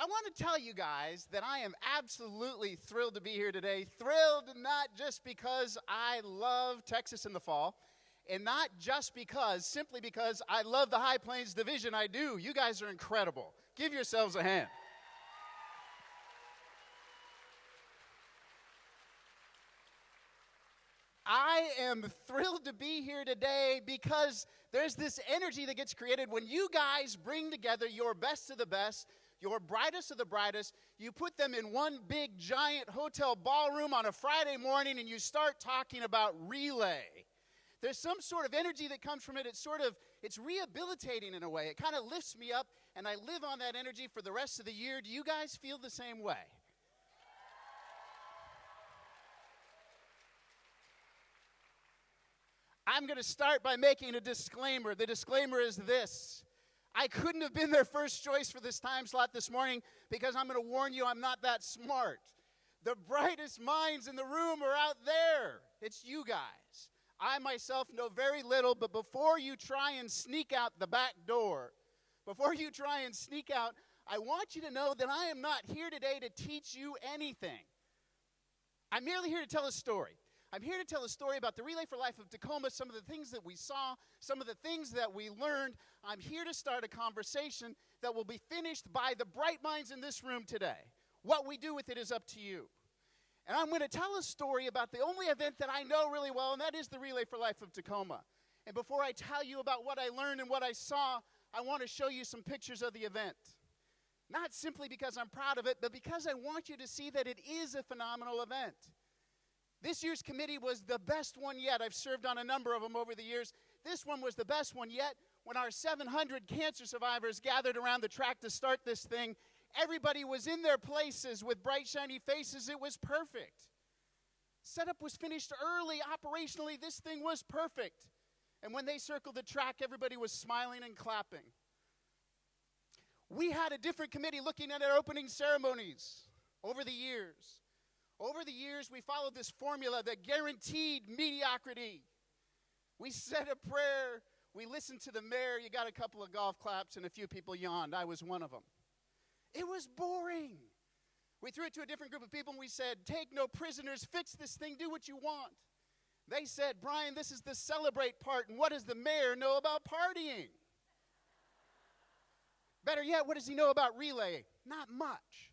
I want to tell you guys that I am absolutely thrilled to be here today. Thrilled not just because I love Texas in the fall, and not just because, simply because I love the High Plains Division. I do. You guys are incredible. Give yourselves a hand. I am thrilled to be here today because there's this energy that gets created when you guys bring together your best of the best, your brightest of the brightest. You put them in one big giant hotel ballroom on a Friday morning and you start talking about relay. There's some sort of energy that comes from it. It's rehabilitating in a way. It kind of lifts me up and I live on that energy for the rest of the year. Do you guys feel the same way? I'm going to start by making a disclaimer. The disclaimer is this. I couldn't have been their first choice for this time slot this morning because I'm going to warn you I'm not that smart. The brightest minds in the room are out there. It's you guys. I myself know very little, but before you try and sneak out the back door, I want you to know that I am not here today to teach you anything. I'm merely here to tell a story. I'm here to tell a story about the Relay for Life of Tacoma, some of the things that we saw, some of the things that we learned. I'm here to start a conversation that will be finished by the bright minds in this room today. What we do with it is up to you. And I'm going to tell a story about the only event that I know really well, and that is the Relay for Life of Tacoma. And before I tell you about what I learned and what I saw, I want to show you some pictures of the event. Not simply because I'm proud of it, but because I want you to see that it is a phenomenal event. This year's committee was the best one yet. I've served on a number of them over the years. This one was the best one yet. When our 700 cancer survivors gathered around the track to start this thing, everybody was in their places with bright, shiny faces. It was perfect. Setup was finished early. Operationally, this thing was perfect. And when they circled the track, everybody was smiling and clapping. We had a different committee looking at our opening ceremonies over the years. Over the years, we followed this formula that guaranteed mediocrity. We said a prayer. We listened to the mayor. You got a couple of golf claps and a few people yawned. I was one of them. It was boring. We threw it to a different group of people and we said, take no prisoners, fix this thing, do what you want. They said, Brian, this is the celebrate part, and what does the mayor know about partying? Better yet, what does he know about relay? Not much.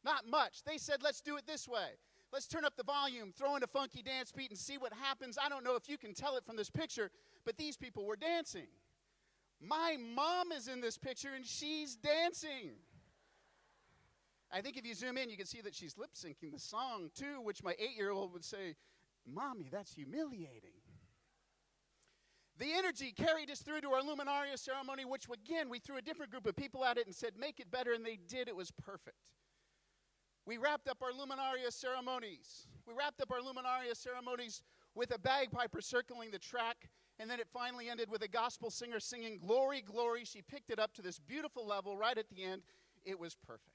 Not much. They said, let's do it this way. Let's turn up the volume, throw in a funky dance beat, and see what happens. I don't know if you can tell it from this picture, but these people were dancing. My mom is in this picture, and she's dancing. I think if you zoom in, you can see that she's lip-syncing the song, too, which my 8-year-old would say, Mommy, that's humiliating. The energy carried us through to our Luminaria ceremony, which, again, we threw a different group of people at it and said, make it better, and they did. It was perfect. We wrapped up our Luminaria ceremonies. With a bagpiper circling the track, and then it finally ended with a gospel singer singing, Glory, Glory. She picked it up to this beautiful level right at the end. It was perfect.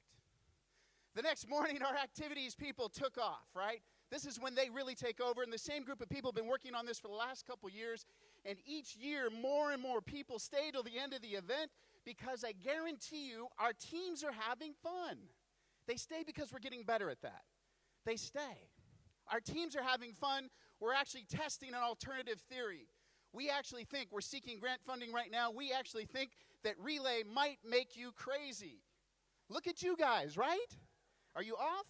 The next morning, our activities people took off, right? This is when they really take over, and the same group of people have been working on this for the last couple years, and each year, more and more people stay till the end of the event because I guarantee you our teams are having fun. They stay because we're getting better at that. They stay. Our teams are having fun. We're actually testing an alternative theory. We actually think, we're seeking grant funding right now, we actually think that relay might make you crazy. Look at you guys, right? Are you off?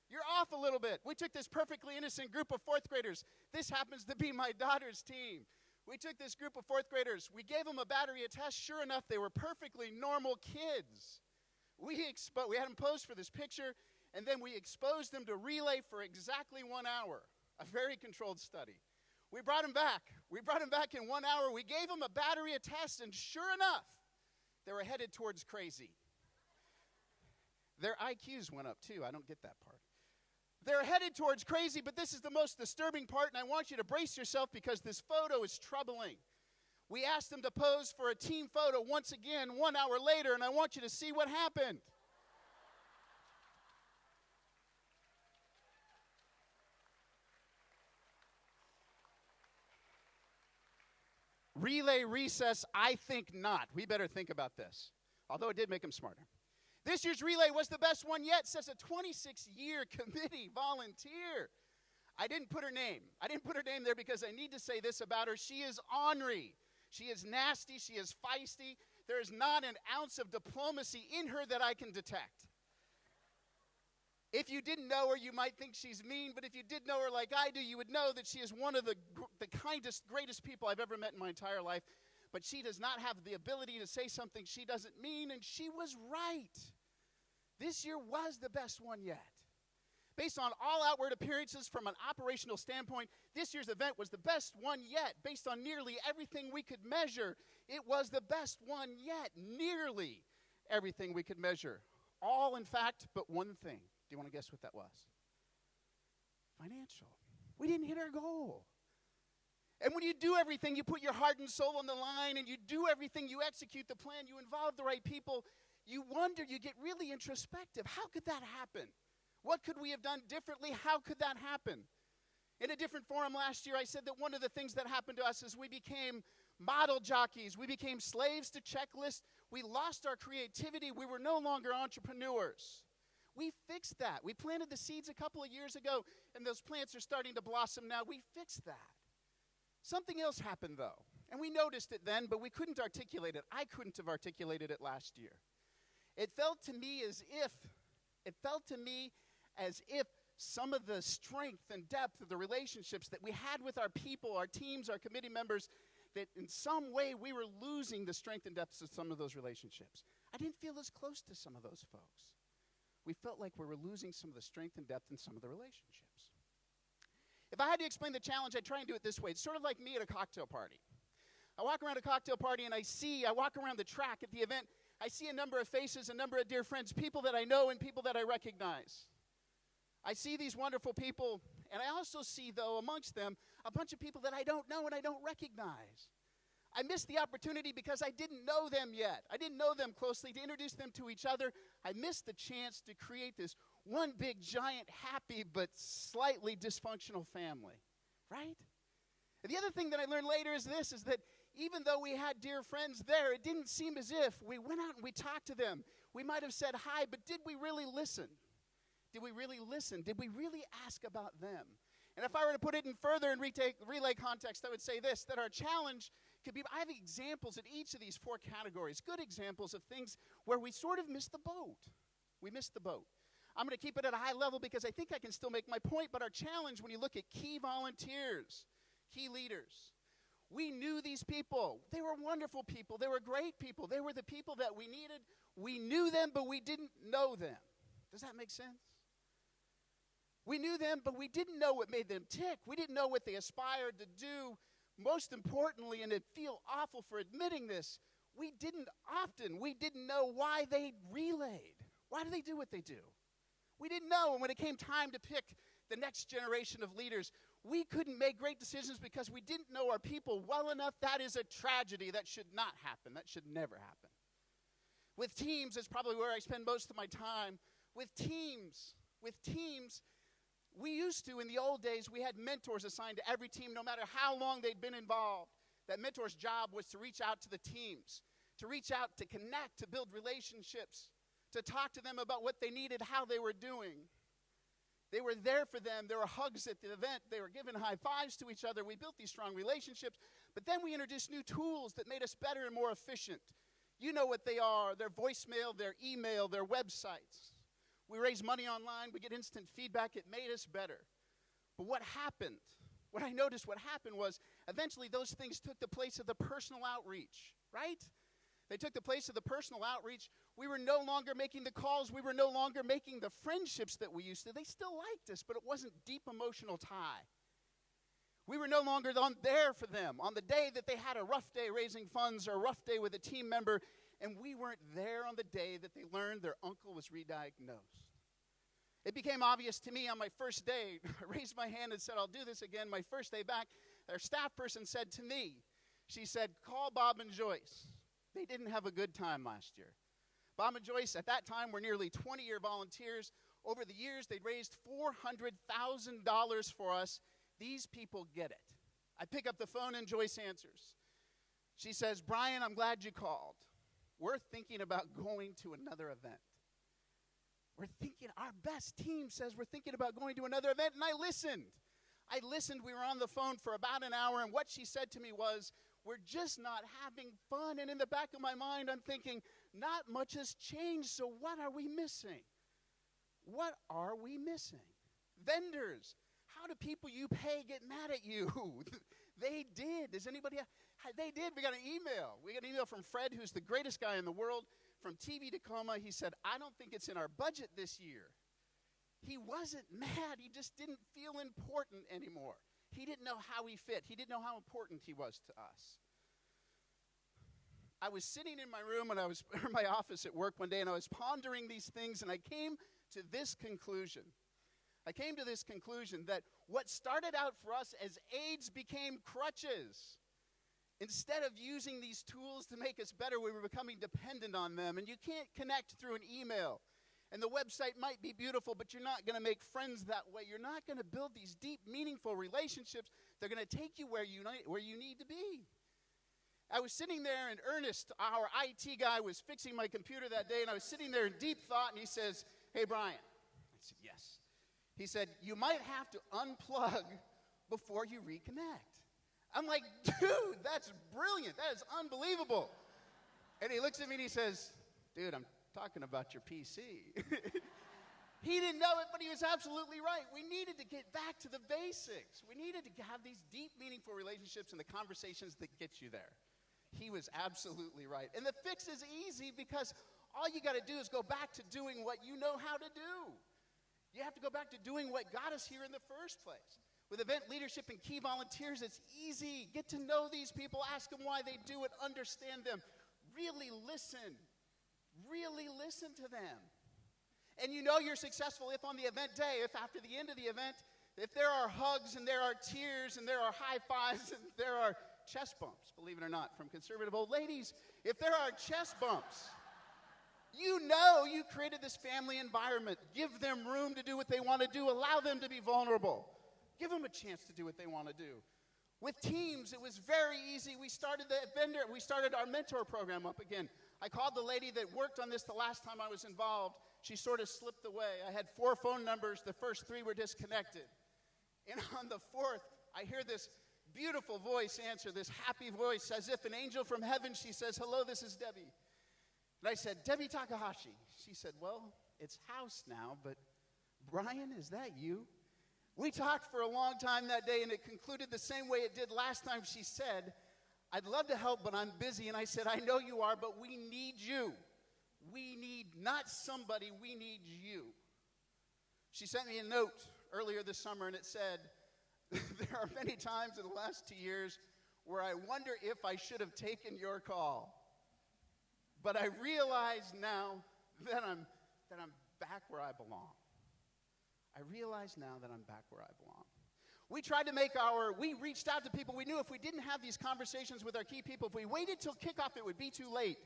You're off a little bit. We took this perfectly innocent group of fourth graders. This happens to be my daughter's team. We took this group of fourth graders. We gave them a battery test. Sure enough, they were perfectly normal kids. We had them posed for this picture, and then we exposed them to relay for exactly 1 hour, a very controlled study. We brought them back. In 1 hour. We gave them a battery test, and sure enough, they were headed towards crazy. Their IQs went up, too. I don't get that part. They're headed towards crazy, but this is the most disturbing part, and I want you to brace yourself because this photo is troubling. We asked them to pose for a team photo once again 1 hour later, and I want you to see what happened. Relay recess, I think not. We better think about this, although it did make them smarter. This year's relay was the best one yet, says a 26-year committee volunteer. I didn't put her name. I didn't put her name there because I need to say this about her. She is ornery. She is nasty. She is feisty. There is not an ounce of diplomacy in her that I can detect. If you didn't know her, you might think she's mean, but if you did know her like I do, you would know that she is one of the kindest, greatest people I've ever met in my entire life. But she does not have the ability to say something she doesn't mean, and she was right. This year was the best one yet. Based on all outward appearances from an operational standpoint, this year's event was the best one yet. Based on nearly everything we could measure, it was the best one yet. Nearly everything we could measure. All, in fact, but one thing. Do you want to guess what that was? Financial. We didn't hit our goal. And when you do everything, you put your heart and soul on the line, and you do everything, you execute the plan, you involve the right people, you wonder, you get really introspective. How could that happen? What could we have done differently? How could that happen? In a different forum last year, I said that one of the things that happened to us is we became model jockeys. We became slaves to checklists. We lost our creativity. We were no longer entrepreneurs. We fixed that. We planted the seeds a couple of years ago, and those plants are starting to blossom now. We fixed that. Something else happened, though, and we noticed it then, but we couldn't articulate it. I couldn't have articulated it last year. It felt to me as if some of the strength and depth of the relationships that we had with our people, our teams, our committee members, that in some way we were losing the strength and depth of some of those relationships. I didn't feel as close to some of those folks. We felt like we were losing some of the strength and depth in some of the relationships. If I had to explain the challenge, I'd try and do it this way. It's sort of like me at a cocktail party. I walk around a cocktail party and I walk around the track at the event, I see a number of faces, a number of dear friends, people that I know and people that I recognize. I see these wonderful people, and I also see, though, amongst them, a bunch of people that I don't know and I don't recognize. I missed the opportunity because I didn't know them yet. I didn't know them closely to introduce them to each other. I missed the chance to create this one big, giant, happy, but slightly dysfunctional family, right? And the other thing that I learned later is this, is that even though we had dear friends there, it didn't seem as if we went out and we talked to them. We might have said hi, but did we really listen? Did we really listen? Did we really ask about them? And if I were to put it in further in relay context, I would say this, that our challenge could be, I have examples in each of these four categories, good examples of things where we sort of missed the boat. We missed the boat. I'm going to keep it at a high level because I think I can still make my point, but our challenge when you look at key volunteers, key leaders, we knew these people. They were wonderful people. They were great people. They were the people that we needed. We knew them, but we didn't know them. Does that make sense? We knew them, but we didn't know what made them tick. We didn't know what they aspired to do. Most importantly, and it feel awful for admitting this, we didn't know why they relayed. Why do they do what they do? We didn't know, and when it came time to pick the next generation of leaders, we couldn't make great decisions because we didn't know our people well enough. That is a tragedy. That should not happen. That should never happen. With teams, it's probably where I spend most of my time. With teams, we used to, in the old days, we had mentors assigned to every team no matter how long they'd been involved. That mentor's job was to reach out to the teams, to reach out, to connect, to build relationships, to talk to them about what they needed, how they were doing. They were there for them. There were hugs at the event. They were giving high fives to each other. We built these strong relationships. But then we introduced new tools that made us better and more efficient. You know what they are, their voicemail, their email, their websites. We raise money online. We get instant feedback. It made us better. But what happened, what I noticed what happened was eventually those things took the place of the personal outreach, right? They took the place of the personal outreach. We were no longer making the calls. We were no longer making the friendships that we used to. They still liked us, but it wasn't deep emotional tie. We were no longer there for them on the day that they had a rough day raising funds or a rough day with a team member, and we weren't there on the day that they learned their uncle was re-diagnosed. It became obvious to me on my first day. I raised my hand and said, I'll do this again. My first day back, our staff person said to me, she said, call Bob and Joyce. They didn't have a good time last year. Bob and Joyce at that time were nearly 20-year volunteers. Over the years, they'd raised $400,000 for us. These people get it. I pick up the phone and Joyce answers. She says, Brian, I'm glad you called. We're thinking about going to another event. our best team says we're thinking about going to another event, and I listened. We were on the phone for about an hour, and what she said to me was, we're just not having fun. And in the back of my mind, I'm thinking, not much has changed, so what are we missing? What are we missing? Vendors. How do people you pay get mad at you? They did. Does anybody They did. We got an email. We got an email from Fred, who's the greatest guy in the world, from TV Tacoma. He said, I don't think it's in our budget this year. He wasn't mad. He just didn't feel important anymore. He didn't know how he fit. He didn't know how important he was to us. I was sitting in my room and in my office at work one day, and I was pondering these things, and I came to this conclusion. That what started out for us as aids became crutches. Instead of using these tools to make us better, we were becoming dependent on them. And you can't connect through an email. And the website might be beautiful, but you're not going to make friends that way. You're not going to build these deep, meaningful relationships. They're going to take you where you need to be. I was sitting there, and Ernest, our IT guy, was fixing my computer that day, and I was sitting there in deep thought, and he says, hey, Brian. I said, yes. He said, you might have to unplug before you reconnect. I'm like, dude, that's brilliant. That is unbelievable. And he looks at me and he says, dude, I'm talking about your PC. He didn't know it, but he was absolutely right. We needed to get back to the basics. We needed to have these deep, meaningful relationships and the conversations that get you there. He was absolutely right. And the fix is easy because all you got to do is go back to doing what you know how to do. You have to go back to doing what got us here in the first place. With event leadership and key volunteers, it's easy. Get to know these people. Ask them why they do it. Understand them. Really listen. Really listen to them. And you know you're successful if on the event day, if after the end of the event, if there are hugs and there are tears and there are high fives and there are chest bumps, believe it or not, from conservative old ladies, if there are chest bumps, you know you created this family environment. Give them room to do what they want to do. Allow them to be vulnerable. Give them a chance to do what they want to do. With teams, it was very easy. We started our mentor program up again. I called the lady that worked on this the last time I was involved. She sort of slipped away. I had 4 phone numbers. The first 3 were disconnected. And on the 4th, I hear this beautiful voice answer, this happy voice, as if an angel from heaven. She says, hello, this is Debbie. And I said, Debbie Takahashi. She said, well, it's House now, but Brian, is that you? We talked for a long time that day, and it concluded the same way it did last time. She said, I'd love to help, but I'm busy. And I said, I know you are, but we need you. We need not somebody, we need you. She sent me a note earlier this summer, and it said, there are many times in the last 2 years where I wonder if I should have taken your call. But I realize now that I'm back where I belong. I realize now that I'm back where I belong. We reached out to people. We knew if we didn't have these conversations with our key people, if we waited till kickoff, it would be too late.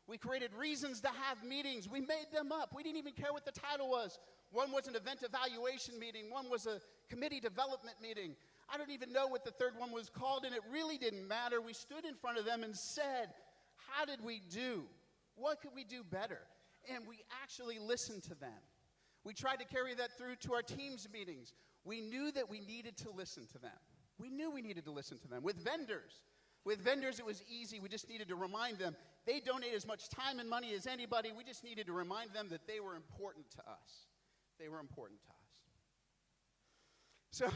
We created reasons to have meetings. We made them up. We didn't even care what the title was. One was an event evaluation meeting. One was a committee development meeting. I don't even know what the third one was called, and it really didn't matter. We stood in front of them and said, how did we do? What could we do better? And we actually listened to them. We tried to carry that through to our teams meetings. We knew that we needed to listen to them. We knew we needed to listen to them. With vendors, it was easy. We just needed to remind them. They donate as much time and money as anybody. We just needed to remind them that they were important to us. They were important to us. So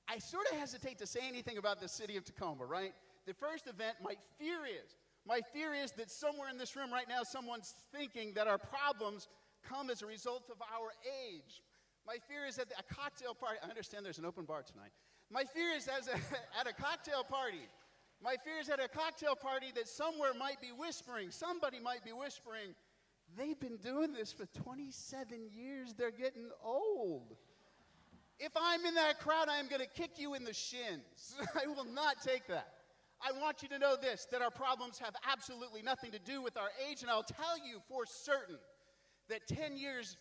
I sort of hesitate to say anything about the city of Tacoma, right? The first event, my fear is that somewhere in this room right now, someone's thinking that our problems come as a result of our age. My fear is that at a cocktail party, I understand there's an open bar tonight. My fear is at a cocktail party. My fear is at a cocktail party that somebody might be whispering, they've been doing this for 27 years, they're getting old. If I'm in that crowd, I am going to kick you in the shins. I will not take that. I want you to know this, that our problems have absolutely nothing to do with our age, and I'll tell you for certain that 10 years,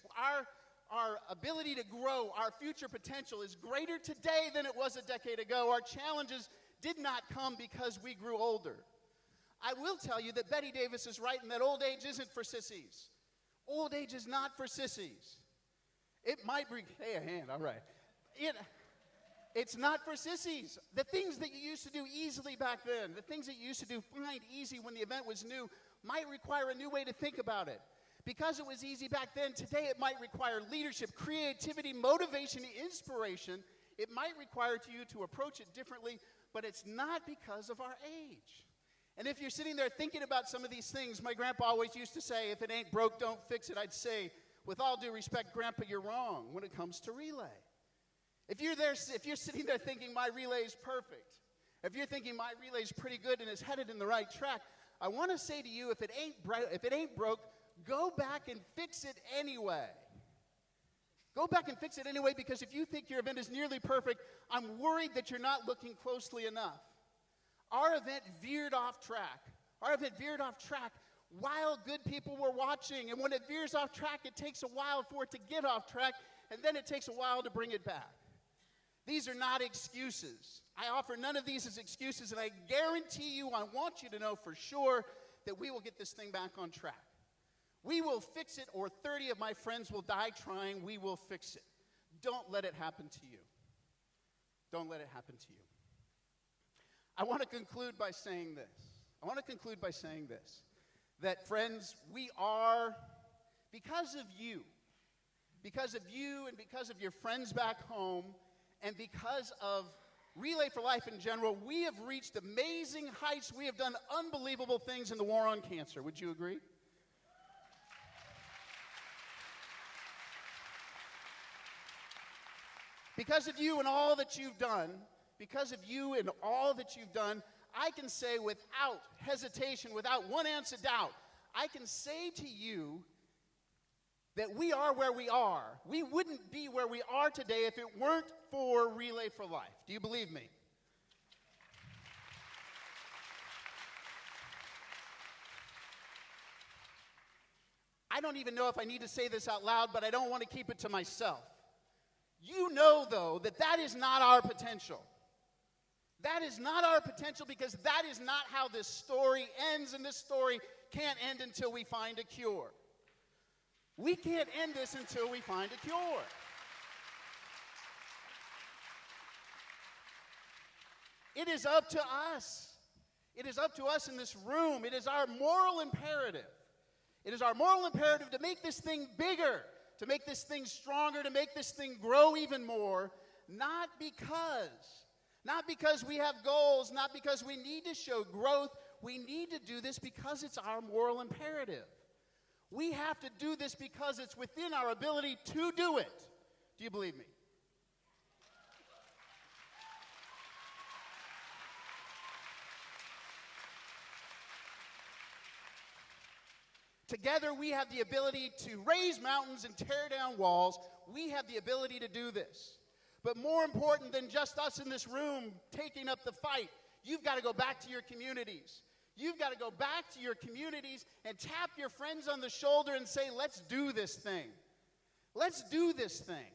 our ability to grow, our future potential is greater today than it was a decade ago. Our challenges did not come because we grew older. I will tell you that Betty Davis is right and that old age isn't for sissies. Old age is not for sissies. It might hey, a hand, all right. It's not for sissies. The things that you used to do easily back then, the things that you used to do find easy when the event was new, might require a new way to think about it. Because it was easy back then, today it might require leadership, creativity, motivation, inspiration. It might require you to approach it differently, but it's not because of our age. And if you're sitting there thinking about some of these things, my grandpa always used to say, if it ain't broke, don't fix it. I'd say, with all due respect, Grandpa, you're wrong when it comes to relay. If you're sitting there thinking my relay is perfect, if you're thinking my relay is pretty good and is headed in the right track, I want to say to you, if it ain't broke, go back and fix it anyway. Go back and fix it anyway, because if you think your event is nearly perfect, I'm worried that you're not looking closely enough. Our event veered off track. Our event veered off track while good people were watching. And when it veers off track, it takes a while for it to get off track, and then it takes a while to bring it back. These are not excuses. I offer none of these as excuses, and I guarantee you, I want you to know for sure that we will get this thing back on track. We will fix it, or 30 of my friends will die trying. We will fix it. Don't let it happen to you. Don't let it happen to you. I want to conclude by saying this. That, friends, we are, because of you and because of your friends back home, and because of Relay for Life in general, we have reached amazing heights. We have done unbelievable things in the war on cancer. Would you agree? Because of you and all that you've done, I can say without hesitation, without one ounce of doubt, I can say to you that we are where we are. We wouldn't be where we are today if it weren't for Relay for Life. Do you believe me? I don't even know if I need to say this out loud, but I don't want to keep it to myself. You know, though, that is not our potential. That is not our potential, because that is not how this story ends, and this story can't end until we find a cure. We can't end this until we find a cure. It is up to us. It is up to us in this room. It is our moral imperative. It is our moral imperative to make this thing bigger, to make this thing stronger, to make this thing grow even more, not because we have goals, not because we need to show growth. We need to do this because it's our moral imperative. We have to do this because it's within our ability to do it. Do you believe me? Together, we have the ability to raise mountains and tear down walls. We have the ability to do this. But more important than just us in this room taking up the fight, you've got to go back to your communities. You've got to go back to your communities and tap your friends on the shoulder and say, let's do this thing. Let's do this thing.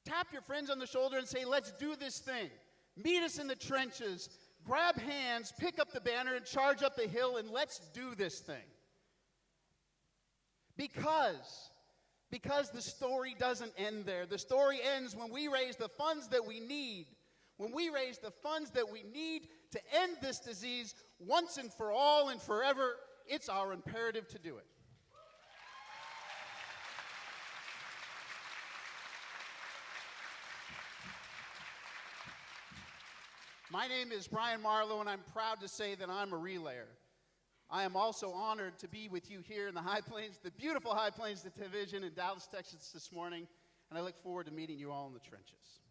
Tap your friends on the shoulder and say, let's do this thing. Meet us in the trenches. Grab hands, pick up the banner, and charge up the hill, and let's do this thing. Because the story doesn't end there. The story ends when we raise the funds that we need. When we raise the funds that we need to end this disease once and for all and forever, it's our imperative to do it. My name is Brian Marlow, and I'm proud to say that I'm a relayer. I am also honored to be with you here in the High Plains, the beautiful High Plains Division in Dallas, Texas this morning, and I look forward to meeting you all in the trenches.